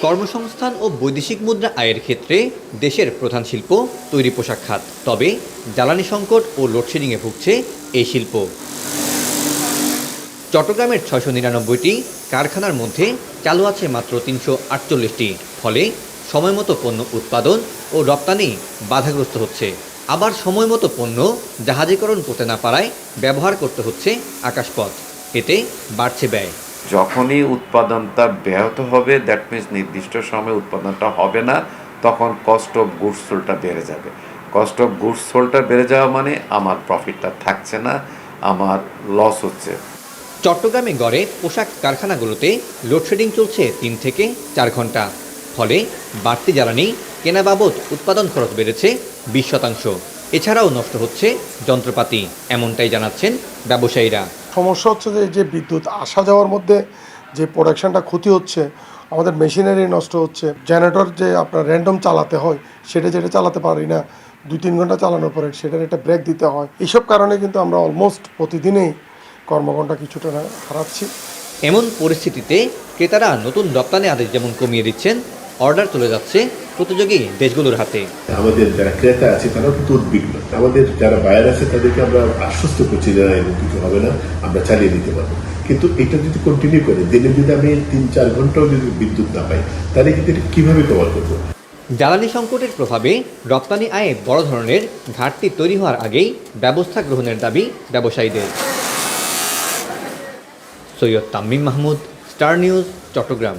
কর্মসংস্থান ও বৈদেশিক মুদ্রা আয়ের ক্ষেত্রে দেশের প্রধান শিল্প তৈরি পোশাক খাত। তবে জ্বালানি সংকট ও লোডশেডিংয়ে ভুগছে এই শিল্প। চট্টগ্রামের ৬৯৯টি কারখানার মধ্যে চালু আছে মাত্র ৩৪৮টি। ফলে সময়মতো পণ্য উৎপাদন ও রপ্তানি বাধাগ্রস্ত হচ্ছে। আবার সময়মতো পণ্য জাহাজীকরণ করতে না পারায় ব্যবহার করতে হচ্ছে আকাশপথ। এতে বাড়ছে ব্যয়। যখনই উৎপাদনটা ব্যাহত হবে, দ্যাট মিনস নির্দিষ্ট সময়ে উৎপাদনটা হবে না, তখন কস্ট অফ গুডস সোল্ডটা বেড়ে যাবে। কস্ট অফ গুডস সোল্ডটা বেড়ে যাওয়া মানে আমার প্রফিটটা থাকছে না, আমার লস হচ্ছে। চট্টগ্রামে গড়ে পোশাক কারখানাগুলোতে লোডশেডিং চলছে ৩ থেকে ৪ ঘন্টা। ফলে বাড়তি জ্বালানি কেনা বাবদ উৎপাদন খরচ বেড়েছে ২০%। এছাড়াও নষ্ট হচ্ছে যন্ত্রপাতি, এমনটাই জানাচ্ছেন ব্যবসায়ীরা। সমস্যা হচ্ছে যে বিদ্যুৎ আসা যাওয়ার মধ্যে যে প্রোডাকশনটা ক্ষতি হচ্ছে, আমাদের মেশিনারি নষ্ট হচ্ছে। জেনারেটর যে আপনার র্যান্ডম চালাতে হয়, যেটা চালাতে পারি না, ২-৩ ঘন্টা চালানোর পরে সেটার একটা ব্রেক দিতে হয়। এইসব কারণে কিন্তু আমরা অলমোস্ট প্রতিদিনেই কর্মঘণ্টা কিছুটা হারাচ্ছি। এমন পরিস্থিতিতে ক্রেতারা নতুন রপ্তানি আদেশ যেমন কমিয়ে দিচ্ছেন, অর্ডার চলে যাচ্ছে প্রতিযোগী দেশগুলোর হাতে। আমাদের যারা ক্রেতা আছে তারাও কিন্তু উদ্বিগ্ন। আমাদের যারা বায়ার আছে তাদেরকে আমরা আশ্বস্ত করছি যে এরকম কিছু হবে না, আমরা চালিয়ে দিতে পারবো। কিন্তু এটা যদি কন্টিনিউ করে, দিনে যদি আমি ৩-৪ ঘন্টাও যদি বিদ্যুৎ না পাই, তাহলে কিন্তু এটা কিভাবে কভার করবো? জ্বালানি সংকটের প্রভাবে রপ্তানি আয়ে বড় ধরনের ঘাটতি তৈরি হওয়ার আগেই ব্যবস্থা গ্রহণের দাবি ব্যবসায়ীদের। Syed Tammim Mahmud, star news, Chittagong.